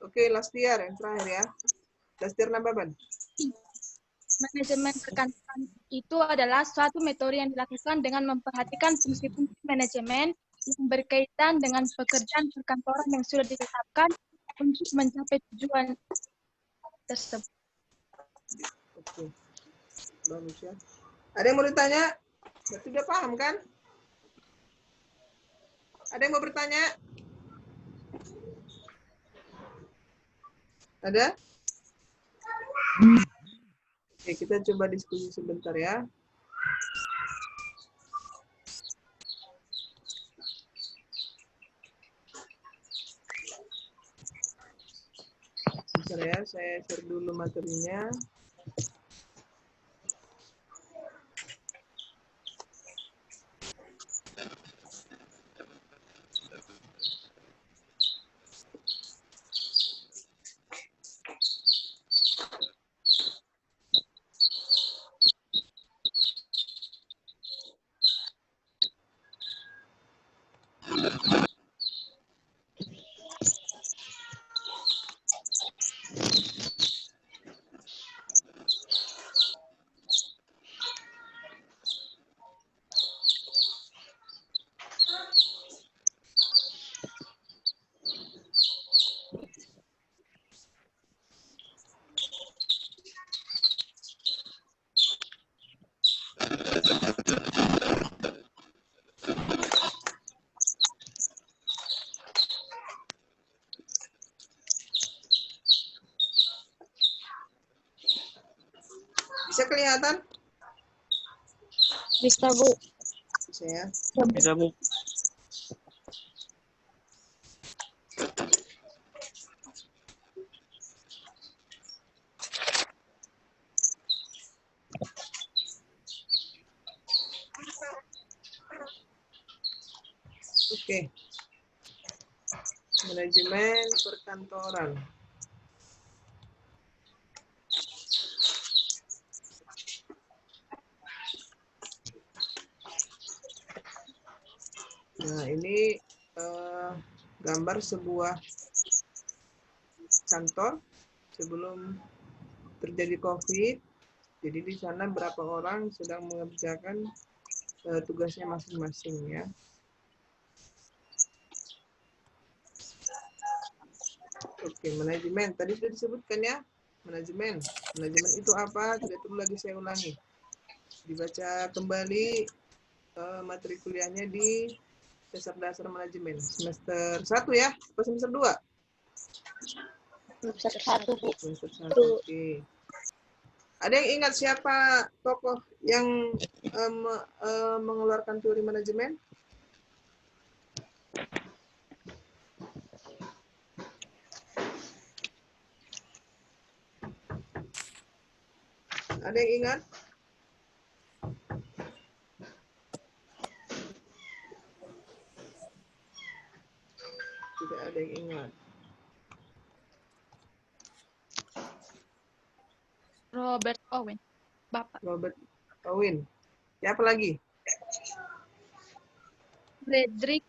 Oke, Lastiar yang terakhir ya. Lastiar Nababan. Manajemen perkantoran itu adalah suatu metode yang dilakukan dengan memperhatikan fungsi-fungsi manajemen yang berkaitan dengan pekerjaan perkantoran yang sudah ditetapkan untuk mencapai tujuan tersebut. Oke, bagus ya. Ada yang mau ditanya? Berarti udah paham kan? Ada yang mau bertanya? Ada? Oke, kita coba diskusi sebentar ya. Bentar ya, saya share dulu materinya. Bisa kelihatan? Bisa, Bu. Bisa ya. Bisa, Bu. Oke. Manajemen perkantoran. Nah, ini gambar sebuah kantor sebelum terjadi COVID. Jadi di sana berapa orang sedang mengerjakan tugasnya masing-masing ya. Oke, manajemen. Tadi sudah disebutkan ya. Manajemen. Manajemen itu apa? Tidak perlu lagi saya ulangi. Dibaca kembali materi kuliahnya di dasar manajemen. Semester 1 ya? Atau semester 2? Semester 1, Bu. Semester 1, oke. Ada yang ingat siapa tokoh yang mengeluarkan teori manajemen? Ada yang ingat? Tidak ada yang ingat. Robert Owen. Bapak. Robert Owen. Siapa lagi? Frederick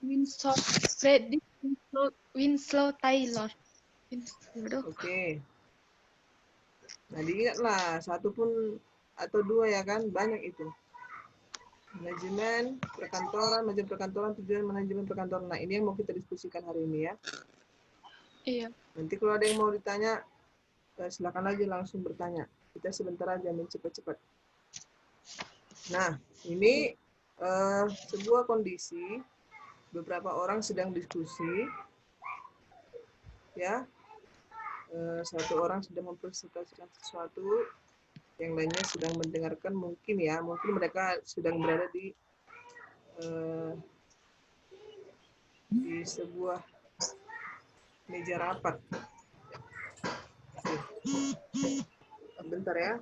Winslow Taylor. Oke. Nah, diingatlah satu pun atau dua ya kan, banyak itu. Manajemen perkantoran, tujuan manajemen perkantoran. Nah, ini yang mau kita diskusikan hari ini ya. Iya. Nanti kalau ada yang mau ditanya, silakan aja langsung bertanya. Kita sebentar aja cepat-cepat. Nah, ini sebuah kondisi, beberapa orang sedang diskusi, ya. Satu orang sedang mempresentasikan sesuatu, yang lainnya sedang mendengarkan, mungkin mereka sedang berada di sebuah meja rapat. Bentar ya.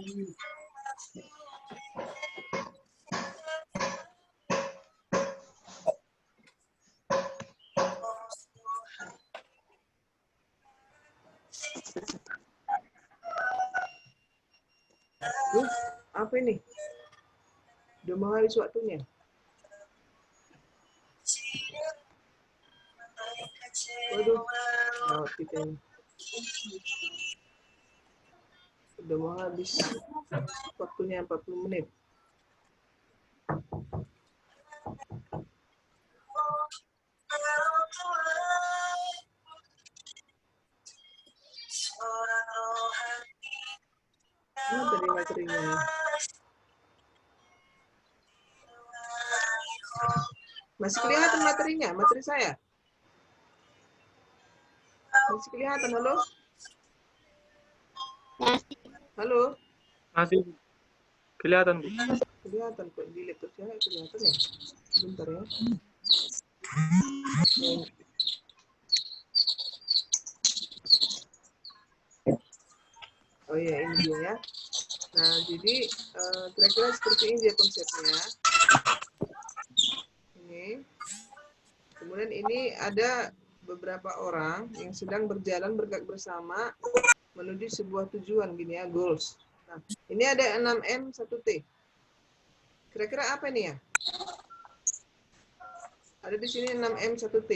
Apa ini? Udah mau habis waktunya. Waduh, lewat kita ini. Udah mau habis waktunya 40 menit. Mana tadi materinya nih? Masih kelihatan materinya, materi saya? Masih kelihatan, halo? Halo? Masih kelihatan, Bu. Kelihatan kok di laptop saya kelihatan ya? Bentar ya. Oh iya, ini dia ya. Nah, jadi kira-kira seperti ini dia konsepnya. Ini. Kemudian ini ada beberapa orang yang sedang berjalan bergerak bersama menuju sebuah tujuan gini ya, goals. Nah, ini ada 6M 1T. Kira-kira apa nih ya? Ada di sini 6M 1T.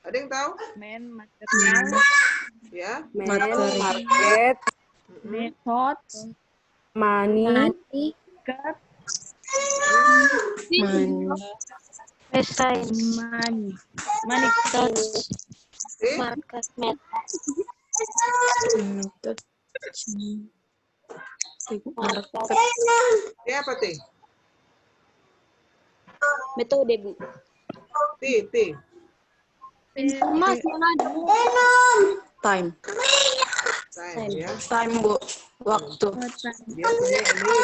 Ada yang tahu? Material, Ya. Market, method, money, cut, money, T. T apa T? metode, Bu. T. informasi Time, Time ya. time, Bu. Waktu. Dia punya ini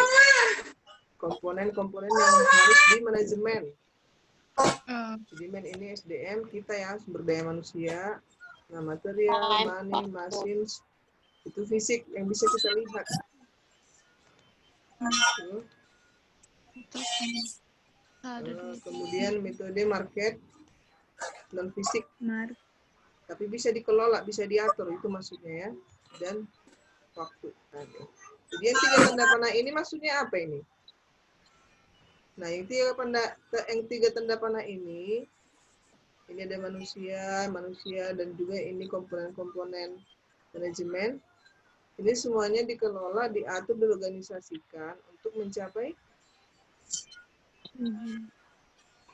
komponen-komponen yang harus di manajemen. Manajemen ini SDM kita ya, sumber daya manusia. Nah, material, money, machines, itu fisik yang bisa kita lihat. Kemudian metode market non fisik, tapi bisa dikelola, bisa diatur, itu maksudnya ya. Dan waktu. Jadi yang 3 tanda panah ini maksudnya apa ini? Nah, yang 3 tanda panah ini ada manusia dan juga ini komponen-komponen manajemen. Ini semuanya dikelola, diatur, diorganisasikan untuk mencapai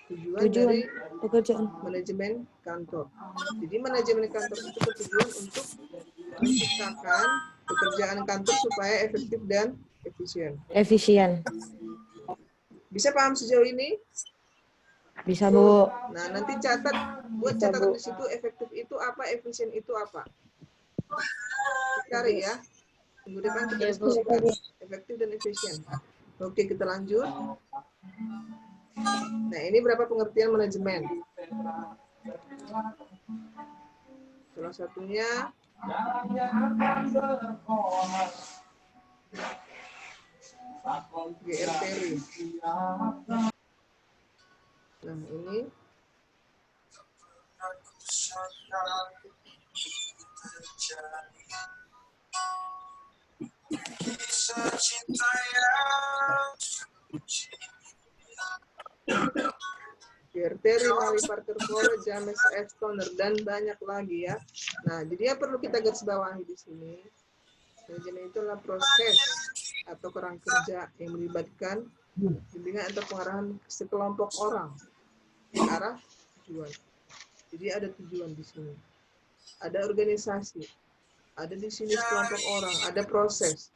tujuan dari pekerjaan. manajemen kantor. Jadi manajemen kantor itu bertujuan untuk menciptakan pekerjaan kantor supaya efektif dan efisien. Bisa paham sejauh ini? Bisa, Bu. Nah, nanti buat catatan di situ, efektif itu apa, efisien itu apa. Cari ya. Minggu depan kita diskusikan efektif dan efisien. Oke, kita lanjut. Nah, ini berapa pengertian manajemen? Salah satunya GRTRI. Nah, ini GRTRI, Mali Parker Fowler, James F. Stoner, dan banyak lagi ya. Nah, jadi yang perlu kita garis bawahi di sini, manajemen itu adalah proses atau kerangka kerja yang melibatkan bimbingan atau pengarahan sekelompok orang ke arah tujuan. Jadi ada tujuan di sini. Ada organisasi. Ada di sini sekelompok orang. Ada proses.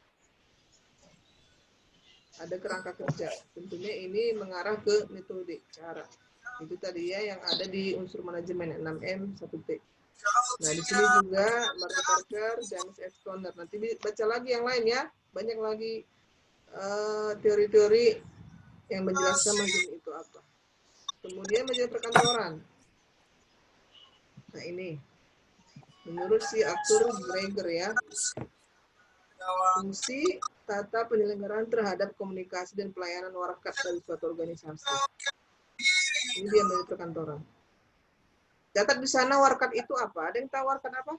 Ada kerangka kerja. Tentunya ini mengarah ke metode, cara. Itu tadi ya yang ada di unsur manajemen 6M 1T. Nah, di sini juga Mark Parker, James F. Stoner. Nanti baca lagi yang lain ya. Banyak lagi teori-teori yang menjelaskan manajemen itu apa. Kemudian manajemen perkantoran. Nah ini, menurut si Arthur Greger ya, fungsi tata penyelenggaraan terhadap komunikasi dan pelayanan warkat dari suatu organisasi. Ini dia menurut perkantoran. Catat di sana warkat itu apa? Ada yang tahu warkat apa?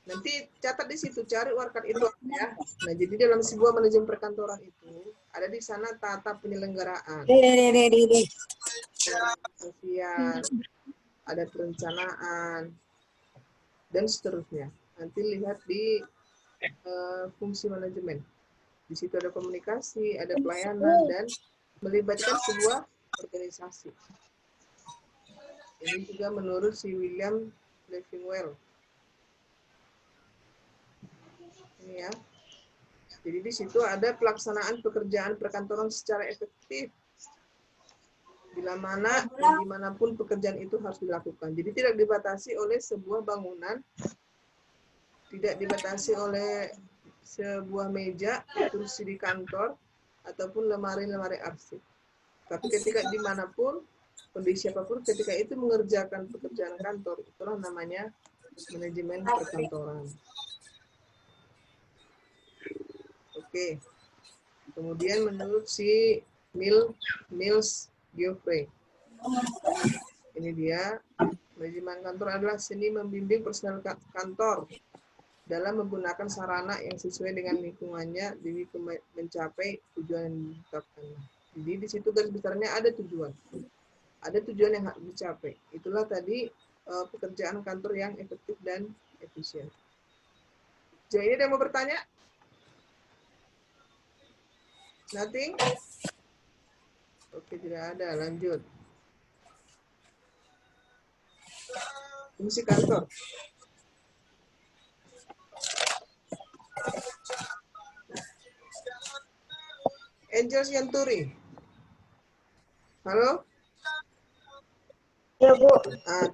Nanti catat di situ, cari warkat itu apa ya. Nah, jadi dalam sebuah manajemen perkantoran itu ada di sana tata penyelenggaraan, sosial, ada perencanaan, dan seterusnya. Nanti lihat di fungsi manajemen. Di situ ada komunikasi, ada pelayanan, dan melibatkan sebuah organisasi. Ini juga menurut si William Leffingwell. Ini ya. Jadi di situ ada pelaksanaan pekerjaan perkantoran secara efektif. Bila mana dan dimanapun pekerjaan itu harus dilakukan. Jadi tidak dibatasi oleh sebuah bangunan, tidak dibatasi oleh sebuah meja, kursi di kantor, ataupun lemari-lemari arsip. Tapi ketika dimanapun, kondisi apapun, ketika itu mengerjakan pekerjaan kantor, itulah namanya manajemen perkantoran. Oke. Kemudian menurut si Niels Geoffrey, ini dia, manajemen kantor adalah seni membimbing personel kantor dalam menggunakan sarana yang sesuai dengan lingkungannya demi mencapai tujuan yang ditetapkan. Jadi di situ garis besarnya ada tujuan. Ada tujuan yang harus dicapai. Itulah tadi pekerjaan kantor yang efektif dan efisien. Jadi ada yang mau bertanya? Nothing? Oke, tidak ada. Lanjut. Fungsi kantor. Angel Sianturi. Halo? Ya, Bu.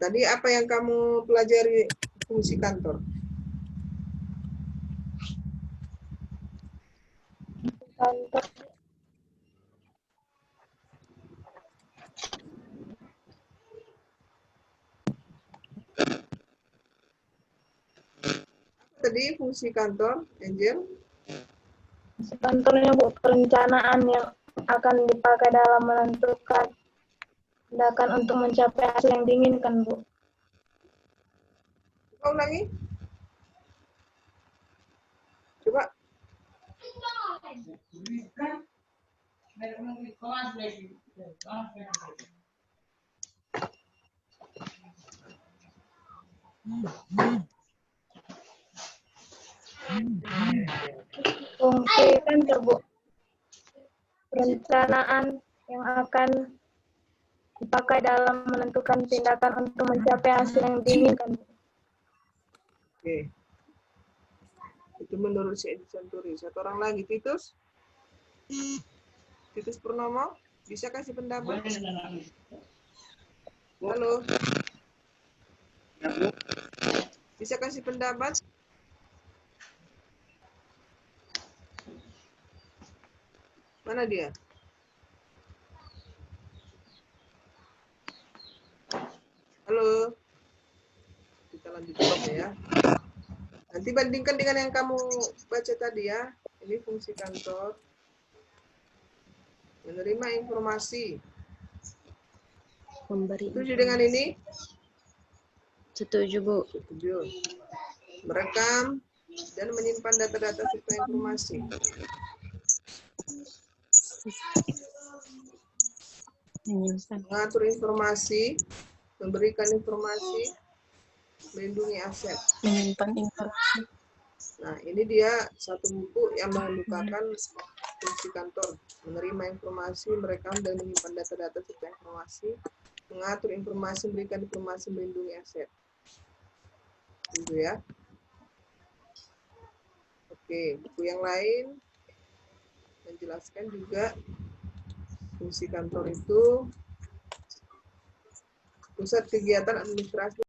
Tadi apa yang kamu pelajari fungsi kantor? Kantor. Tadi fungsi kantor, Angel? Kantornya, Bu, perencanaan yang akan dipakai dalam menentukan tindakan untuk mencapai hasil yang diinginkan, Bu. Coba ulangi. Coba. Fungsi kantor, Bu, perencanaan yang akan dipakai dalam menentukan tindakan untuk mencapai hasil yang diinginkan. Oke. Itu menurut si Angel Sianturi. Satu orang lagi, Titus? Titus Purnomo, bisa kasih pendapat? Halo? Bisa kasih pendapat? Mana dia? Halo? Kita lanjutkan aja ya. Nanti bandingkan dengan yang kamu baca tadi ya. Ini fungsi kantor. Menerima informasi. Memberi. Setuju dengan ini? Setuju, Bu. Setuju. Merekam dan menyimpan data-data serta informasi. Mengatur informasi, memberikan informasi, melindungi aset. Menyimpan informasi. Nah, ini dia satu buku yang mengemukakan fungsi kantor. Menerima informasi, merekam dan menyimpan data-data serta informasi, mengatur informasi, memberikan informasi, melindungi aset. Itu ya. Oke, buku yang lain menjelaskan juga fungsi kantor itu Pusat kegiatan administrasi